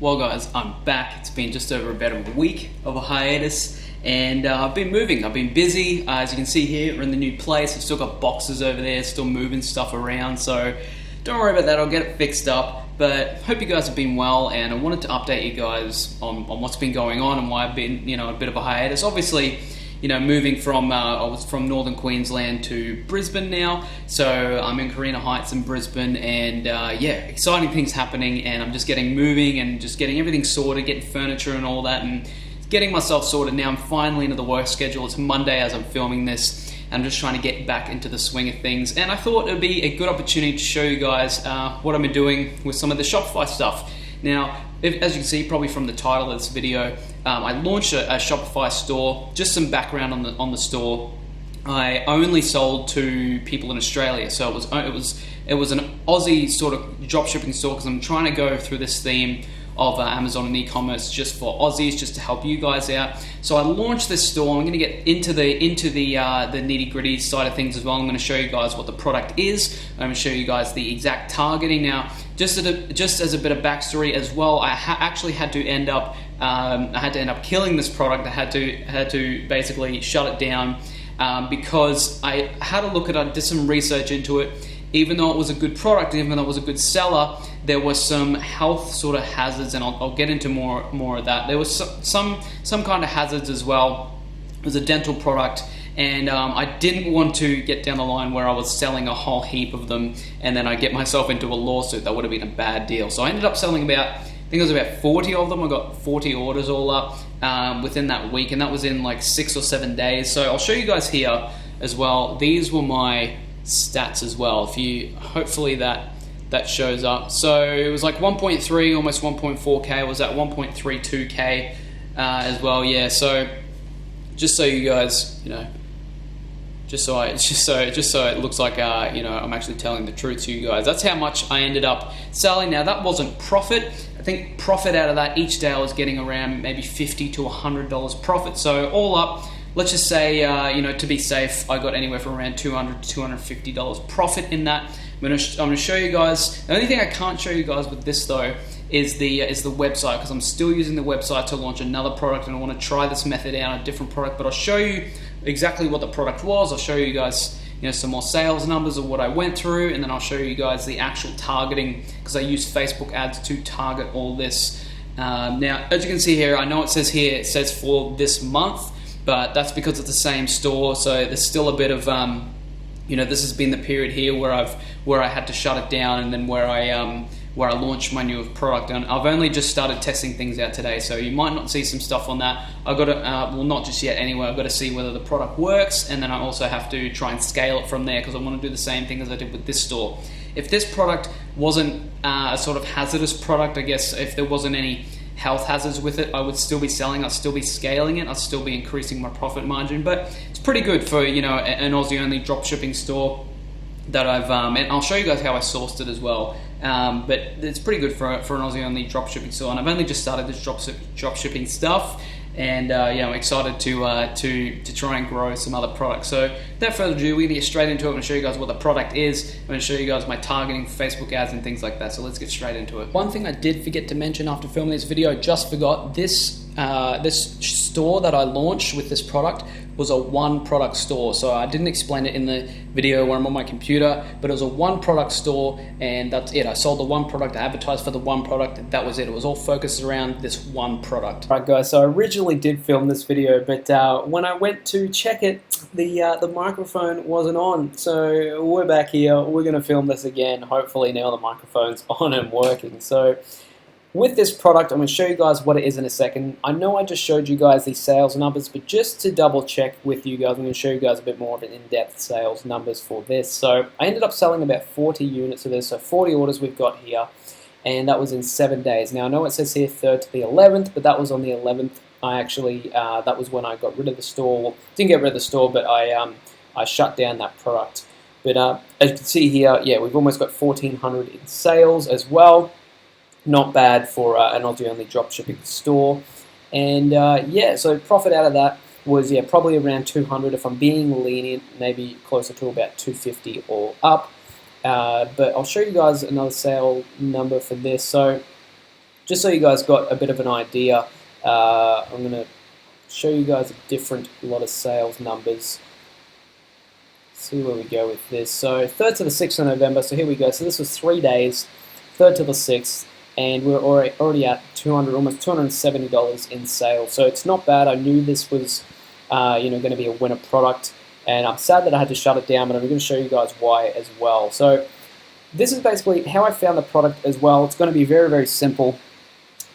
Well guys, I'm back. It's been just over about a week of a hiatus and I've been moving. I've been busy. As you can see here, we're in the new place. I've still got boxes over there, still moving stuff around, so don't worry about that. I'll get it fixed up. But hope you guys have been well, and I wanted to update you guys on what's been going on and why I've been, a bit of a hiatus. Obviously, moving from, I was from northern Queensland to Brisbane now, so I'm in Carina Heights in Brisbane, and exciting things happening, and I'm just getting moving and just getting everything sorted, getting furniture and all that, and getting myself sorted. Now I'm finally into the work schedule. It's Monday as I'm filming this. I'm just trying to get back into the swing of things, and I thought it would be a good opportunity to show you guys what I've been doing with some of the Shopify stuff. Now, as you can see probably from the title of this video, I launched a Shopify store. Just some background on the store. I only sold to people in Australia, so it was an Aussie sort of dropshipping store, because I'm trying to go through this theme of Amazon and e-commerce just for Aussies, just to help you guys out. So I launched this store. I'm going to get into the nitty-gritty side of things as well. I'm going to show you guys what the product is. I'm going to show you guys the exact targeting. Now, just as a bit of backstory as well, I actually had to end up killing this product. I had to basically shut it down because I had a look at it, did some research into it. Even though it was a good product, even though it was a good seller, there were some health sort of hazards, and I'll get into more of that. There was some kind of hazards as well. It was a dental product, and I didn't want to get down the line where I was selling a whole heap of them, and then I get myself into a lawsuit. That would have been a bad deal. So I ended up selling I think it was about 40 of them. I got 40 orders all up within that week, and that was in like 6 or 7 days. So I'll show you guys here as well. These were my stats as well. Hopefully that shows up. So it was like 1.3, almost 1.4k. I was at 1.32k as well. Yeah. So just so you guys, just so it looks like I'm actually telling the truth to you guys. That's how much I ended up selling. Now that wasn't profit. I think profit out of that each day I was getting around maybe $50 to $100 profit. So all up, let's just say, to be safe, I got anywhere from around $200 to $250 profit in that. I'm going to show you guys. The only thing I can't show you guys with this though is the website, because I'm still using the website to launch another product, and I want to try this method out on a different product. But I'll show you exactly what the product was. I'll show you guys some more sales numbers of what I went through, and then I'll show you guys the actual targeting, because I use Facebook ads to target all this. Now, as you can see here, I know it says for this month, but that's because it's the same store, so there's still a bit of this has been the period here where I had to shut it down, and then where I launched my new product. And I've only just started testing things out today, so you might not see some stuff on that. I've got to not just yet anyway. I've got to see whether the product works, and then I also have to try and scale it from there, because I want to do the same thing as I did with this store. If this product wasn't a sort of hazardous product, I guess, if there wasn't any health hazards with it, I would still be selling, I'd still be scaling it, I'd still be increasing my profit margin. But it's pretty good for an Aussie only dropshipping store that I've and I'll show you guys how I sourced it as well. But it's pretty good for an Aussie only dropshipping store, and I've only just started this dropshipping stuff, and I'm excited to try and grow some other products. So without further ado, we're gonna get straight into it. I'm gonna show you guys what the product is. I'm gonna show you guys my targeting for Facebook ads and things like that. So let's get straight into it. One thing I did forget to mention after filming this video, I just forgot this store that I launched with this product was a one product store. So I didn't explain it in the video where I'm on my computer, but it was a one product store, and that's it. I sold the one product, I advertised for the one product, and that was it. It was all focused around this one product. All right guys, so I originally did film this video, but when I went to check it, the microphone wasn't on. So we're back here, we're gonna film this again. Hopefully now the microphone's on and working. So with this product, I'm going to show you guys what it is in a second. I know I just showed you guys these sales numbers, but just to double check with you guys, I'm going to show you guys a bit more of an in-depth sales numbers for this. So I ended up selling about 40 units of this, so 40 orders we've got here, and that was in 7 days. Now I know it says here 3rd to the 11th, but that was on the 11th. I actually, that was when I got rid of the store. Well, didn't get rid of the store, but I shut down that product. But as you can see here, yeah, we've almost got 1,400 in sales as well. Not bad for an Aussie-only dropshipping store. And so profit out of that was probably around 200 if I'm being lenient, maybe closer to about 250 or up. But I'll show you guys another sale number for this. So just so you guys got a bit of an idea, I'm going to show you guys a different lot of sales numbers. See where we go with this. So 3rd to the 6th of November, so here we go. So this was 3 days, 3rd to the 6th, and we're already at almost $270 in sales. So it's not bad. I knew this was going to be a winner product, and I'm sad that I had to shut it down, but I'm going to show you guys why as well. So this is basically how I found the product as well. It's going to be very, very simple.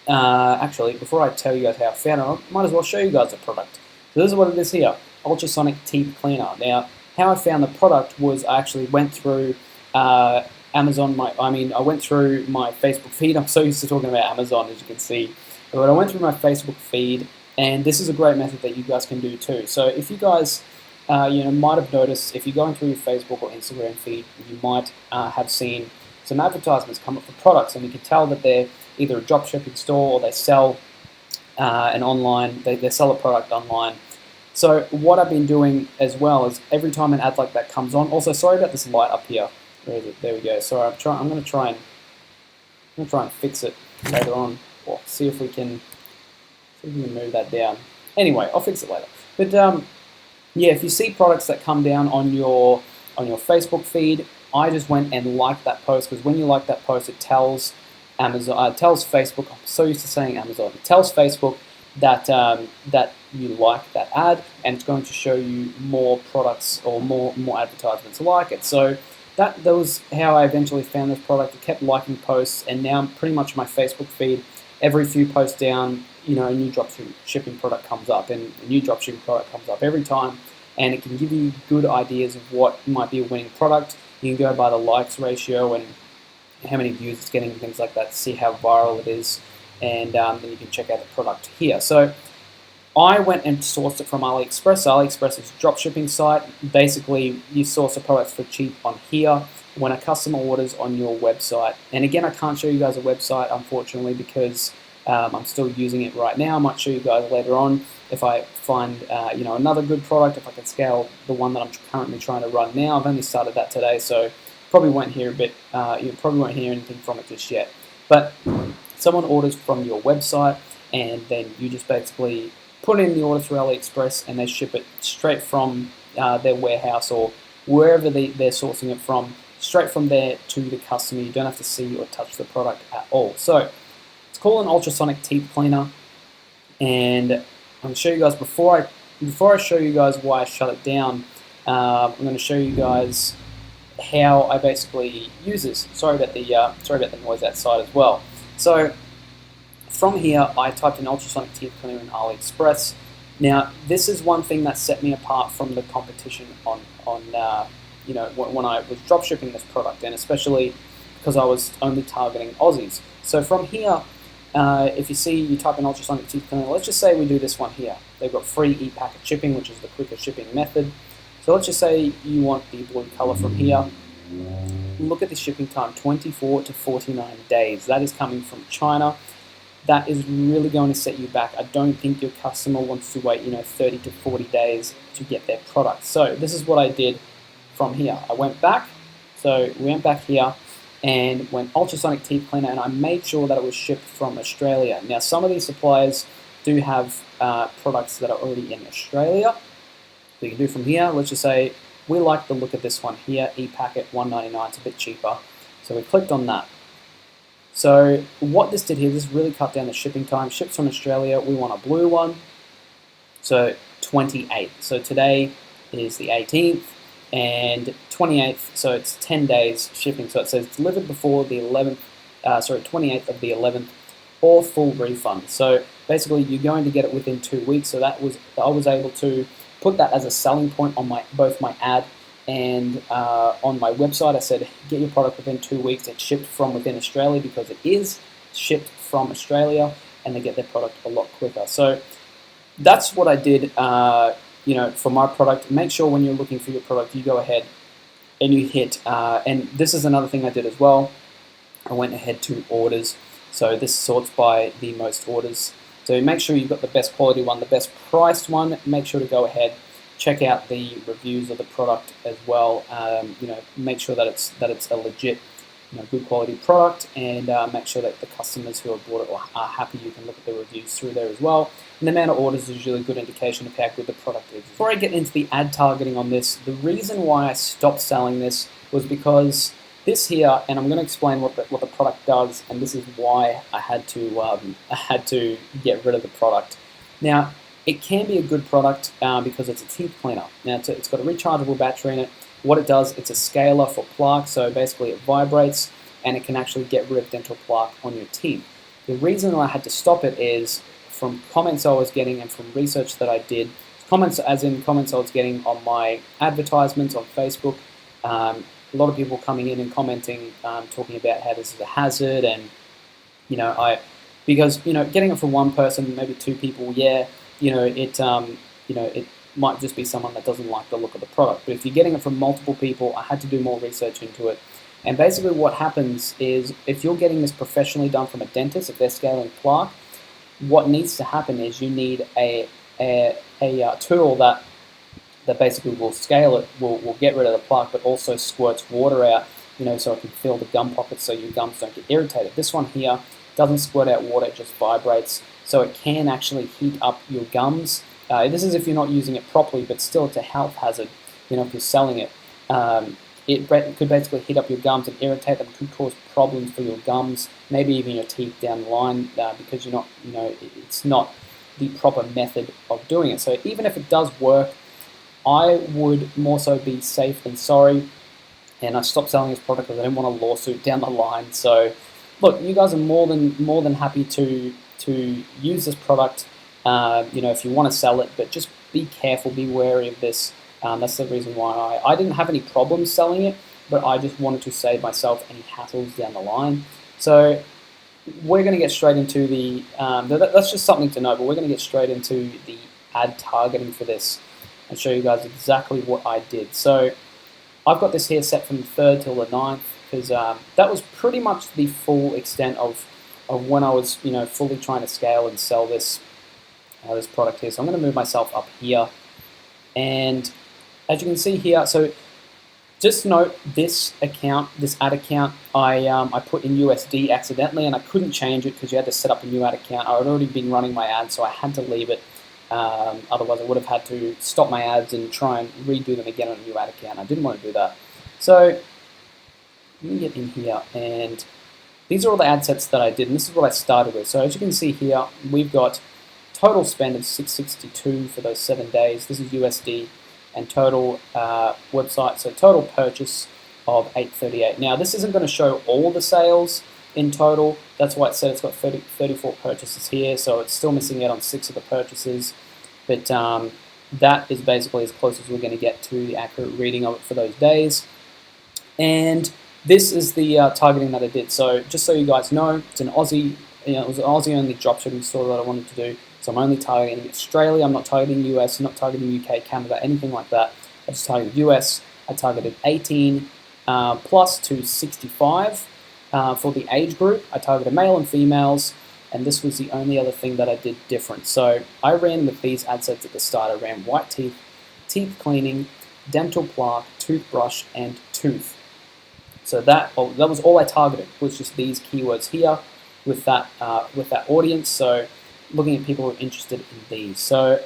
Actually, before I tell you guys how I found it, I might as well show you guys the product. So this is what it is here, ultrasonic teeth cleaner. Now, how I found the product was I actually went through Amazon. I went through my Facebook feed. I'm so used to talking about Amazon, as you can see. But I went through my Facebook feed, and this is a great method that you guys can do too. So if you guys, might have noticed, if you're going through your Facebook or Instagram feed, you might have seen some advertisements come up for products, and you can tell that they're either a dropshipping store or they sell they sell a product online. So what I've been doing as well is every time an ad like that comes on. Also, sorry about this light up here. Where is it? There we go. Sorry, I'm going to try and fix it later on, or see if we can move that down. Anyway, I'll fix it later. But yeah, if you see products that come down on your Facebook feed, I just went and liked that post, because when you like that post, it tells Amazon, tells Facebook. I'm so used to saying Amazon. It tells Facebook that that you like that ad, and it's going to show you more products or more advertisements like it. So that was how I eventually found this product. I kept liking posts, and now pretty much my Facebook feed, every few posts down, a new dropshipping product comes up, and a new dropshipping product comes up every time, and it can give you good ideas of what might be a winning product. You can go by the likes ratio and how many views it's getting and things like that to see how viral it is, and then you can check out the product here. So I went and sourced it from AliExpress. AliExpress is a dropshipping site. Basically, you source the products for cheap on here when a customer orders on your website. And again, I can't show you guys a website, unfortunately, because I'm still using it right now. I might show you guys later on if I find another good product, if I can scale the one that I'm currently trying to run now. I've only started that today, so probably won't hear you probably won't hear anything from it just yet. But someone orders from your website, and then you just basically put in the order through AliExpress, and they ship it straight from their warehouse or wherever they're sourcing it from, straight from there to the customer. You don't have to see or touch the product at all. So it's called an ultrasonic teeth cleaner, and I'm going to show you guys before I show you guys why I shut it down. I'm going to show you guys how I basically use this. Sorry about the noise outside as well. So from here, I typed in ultrasonic teeth cleaner in AliExpress. Now, this is one thing that set me apart from the competition on when I was dropshipping this product, and especially because I was only targeting Aussies. So from here, if you see, you type in ultrasonic teeth cleaner. Let's just say we do this one here. They've got free e-packet shipping, which is the quicker shipping method. So let's just say you want the blue color from here. Look at the shipping time, 24 to 49 days. That is coming from China. That is really going to set you back. I don't think your customer wants to wait, 30 to 40 days to get their product. So this is what I did from here. I went back. So we went back here and went ultrasonic teeth cleaner, and I made sure that it was shipped from Australia. Now, some of these suppliers do have products that are already in Australia. So you can do from here. Let's just say we like the look of this one here, e-packet, $1.99. It's a bit cheaper. So we clicked on that. So what this did here, this really cut down the shipping time. Ships from Australia, we want a blue one. So 28th. So today is the 18th and 28th. So it's 10 days shipping. So it says delivered before the 28th of the 11th, or full refund. So basically, you're going to get it within 2 weeks. So I was able to put that as a selling point on both my ad and on my website. I said, get your product within 2 weeks. It's shipped from within Australia, because it is shipped from Australia, and they get their product a lot quicker. So that's what I did, for my product. Make sure when you're looking for your product, you go ahead and you hit, and this is another thing I did as well. I went ahead to orders. So this sorts by the most orders. So make sure you've got the best quality one, the best priced one. Make sure to go ahead, check out the reviews of the product as well. Make sure that it's a legit good quality product, and make sure that the customers who have bought it are happy. You can look at the reviews through there as well. And the amount of orders is usually a good indication of how good the product is. Before I get into the ad targeting on this, the reason why I stopped selling this was because this here, and I'm going to explain what the product does, and this is why I had to get rid of the product. Now, it can be a good product because it's a teeth cleaner. Now, it's got a rechargeable battery in it. What it does, it's a scaler for plaque, so basically it vibrates and it can actually get rid of dental plaque on your teeth. The reason I had to stop it is from comments I was getting and from research that I did, comments I was getting on my advertisements on Facebook, a lot of people coming in and commenting, talking about how this is a hazard, and because getting it from one person, maybe two people, it might just be someone that doesn't like the look of the product. But if you're getting it from multiple people, I had to do more research into it. And basically what happens is if you're getting this professionally done from a dentist, if they're scaling plaque, what needs to happen is you need a tool that basically will scale it, will get rid of the plaque, but also squirts water out, so it can fill the gum pockets so your gums don't get irritated. This one here doesn't squirt out water, it just vibrates, so it can actually heat up your gums. This is if you're not using it properly, but still it's a health hazard, if you're selling it. It could basically heat up your gums and irritate them, could cause problems for your gums, maybe even your teeth down the line, because it's not the proper method of doing it. So even if it does work, I would more so be safe than sorry, and I stopped selling this product because I didn't want a lawsuit down the line. So look, you guys are more than happy to use this product, if you want to sell it, but just be careful, be wary of this. That's the reason why I didn't have any problems selling it, but I just wanted to save myself any hassles down the line. So we're going to get straight into that's just something to know, but we're going to get straight into the ad targeting for this and show you guys exactly what I did. So I've got this here set from the 3rd till the 9th, because that was pretty much the full extent of when I was fully trying to scale and sell this product here. So I'm going to move myself up here, and as you can see here, so just note this ad account, I put in USD accidentally, and I couldn't change it because you had to set up a new ad account. I had already been running my ads, so I had to leave it. Otherwise, I would have had to stop my ads and try and redo them again on a new ad account. I didn't want to do that. So let me get in here, and these are all the ad sets that I did, and this is what I started with. So as you can see here, we've got total spend of $662 for those 7 days. This is USD, and total website, so total purchase of $838. Now this isn't going to show all the sales in total. That's why it said it's got 34 purchases here, so it's still missing out on 6 of the purchases. But that is basically as close as we're going to get to the accurate reading of it for those days. And this is the targeting that I did. So just so you guys know, it's an Aussie. It was an Aussie only dropshipping store that I wanted to do. So I'm only targeting Australia. I'm not targeting US. I'm not targeting UK, Canada, anything like that. I just targeted US. I targeted 18 plus to 65 for the age group. I targeted male and females, and this was the only other thing that I did different. So I ran with these ad sets at the start. I ran white teeth, teeth cleaning, dental plaque, toothbrush, and tooth. So that was all I targeted, was just these keywords here with that audience. So looking at people who are interested in these. So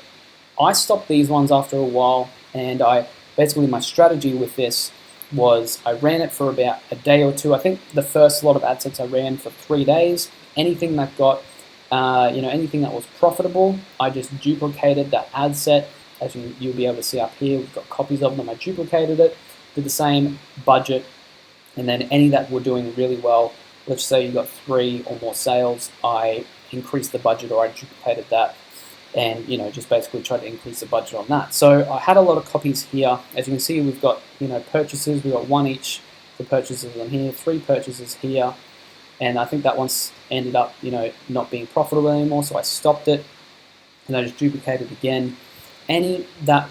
I stopped these ones after a while, and my strategy with this was I ran it for about a day or two. I think the first lot of ad sets I ran for 3 days. Anything that got, anything that was profitable, I just duplicated that ad set. As you'll be able to see up here, we've got copies of them. I duplicated it, did the same budget, and then any that were doing really well, let's say you got 3 or more sales, I increased the budget, or I duplicated that, and just basically tried to increase the budget on that. So I had a lot of copies here. As you can see, we've got purchases. We've got 1 each for purchases in here, 3 purchases here, and I think that one's ended up not being profitable anymore, so I stopped it, and I just duplicated again. Any that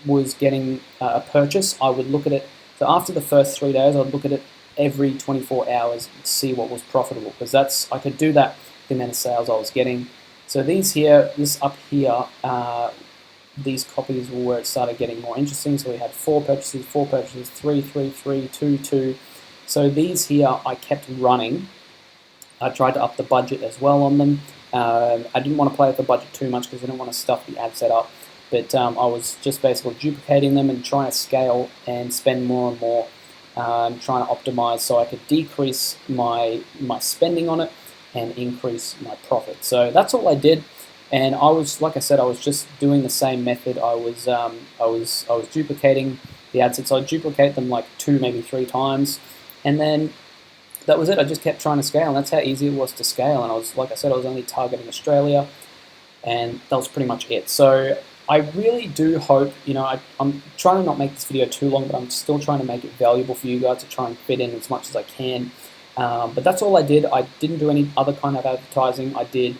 was getting a purchase, I would look at it. So after the first 3 days, I'd look at it every 24 hours and see what was profitable, because I could do that with the amount of sales I was getting. So this up here, these copies were where it started getting more interesting. So we had 4 purchases, 3, 3, 3, 2, 2, So these here I kept running. I tried to up the budget as well on them. I didn't want to play with the budget too much because I didn't want to stuff the ad set up. But I was just basically duplicating them and trying to scale and spend more and more, trying to optimize so I could decrease my spending on it and increase my profit. So that's all I did. And I was, like I said, I was just doing the same method. I was duplicating the ad sets. So I'd duplicate them like 2, maybe 3 times, and then that was it. I just kept trying to scale, and that's how easy it was to scale. And I was, like I said, I was only targeting Australia, and that was pretty much it. So I really do hope, I'm trying to not make this video too long, but I'm still trying to make it valuable for you guys to try and fit in as much as I can. But that's all I did. I didn't do any other kind of advertising. I did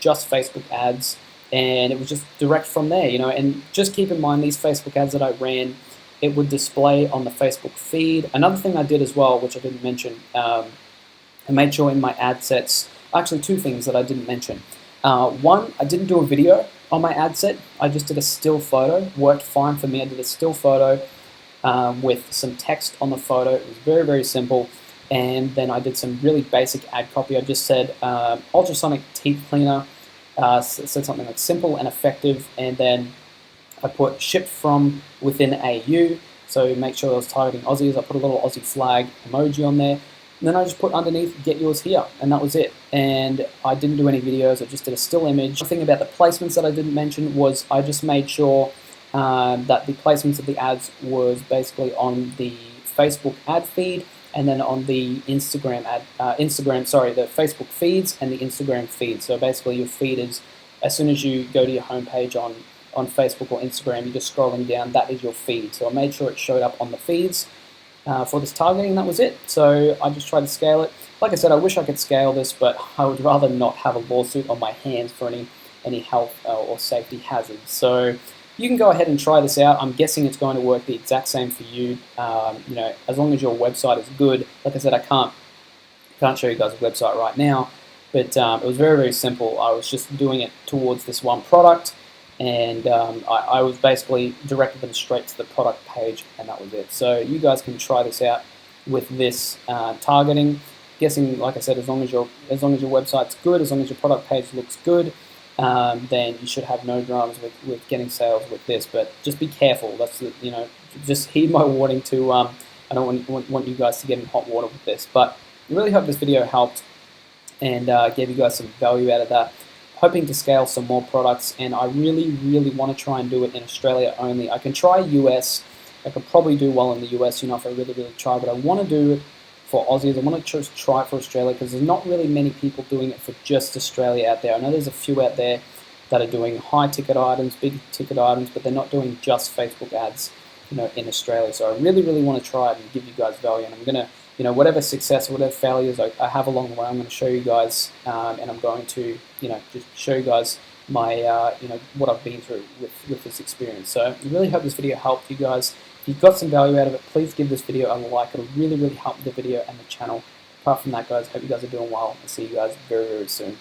just Facebook ads, and it was just direct from there, and just keep in mind these Facebook ads that I ran, it would display on the Facebook feed. Another thing I did as well, which I didn't mention, I made sure in my ad sets, actually 2 things that I didn't mention. One, I didn't do a video on my ad set. I just did a still photo. Worked fine for me. I did a still photo with some text on the photo. It was very, very simple. And then I did some really basic ad copy. I just said ultrasonic teeth cleaner, said something like simple and effective, and then I put shipped from within AU, so make sure I was targeting Aussies. I put a little Aussie flag emoji on there, and then I just put underneath, get yours here, and that was it. And I didn't do any videos, I just did a still image. The thing about the placements that I didn't mention was I just made sure that the placements of the ads was basically on the Facebook ad feed, and then on the the Facebook feeds and the Instagram feed. So basically your feed is, as soon as you go to your homepage on Facebook or Instagram, you're just scrolling down, that is your feed. So I made sure it showed up on the feeds for this targeting, and that was it. So I just tried to scale it. Like I said, I wish I could scale this, but I would rather not have a lawsuit on my hands for any health or safety hazards. So you can go ahead and try this out. I'm guessing it's going to work the exact same for you. As long as your website is good. Like I said, I can't show you guys a website right now, but it was very, very simple. I was just doing it towards this one product, and I was basically directed them straight to the product page, and that was it. So you guys can try this out with this targeting. Guessing, like I said, as long as your website's good, as long as your product page looks good, then you should have no dramas with getting sales with this. But just be careful. That's just heed my warning to. I don't want you guys to get in hot water with this. But I really hope this video helped and gave you guys some value out of that. Hoping to scale some more products, and I really, really want to try and do it in Australia only. I can try US. I could probably do well in the US, if I really, really try. But I want to do it for Aussies. I want to just try it for Australia because there's not really many people doing it for just Australia out there. I know there's a few out there that are doing high ticket items, big ticket items, but they're not doing just Facebook ads, in Australia. So I really, really want to try it and give you guys value. And I'm gonna, whatever success or whatever failures I have along the way, I'm going to show you guys, and I'm going to, just show you guys my, what I've been through with this experience. So I really hope this video helped you guys. If you got some value out of it, please give this video a like. It'll really, really help the video and the channel. Apart from that, guys, hope you guys are doing well. I'll see you guys very, very soon.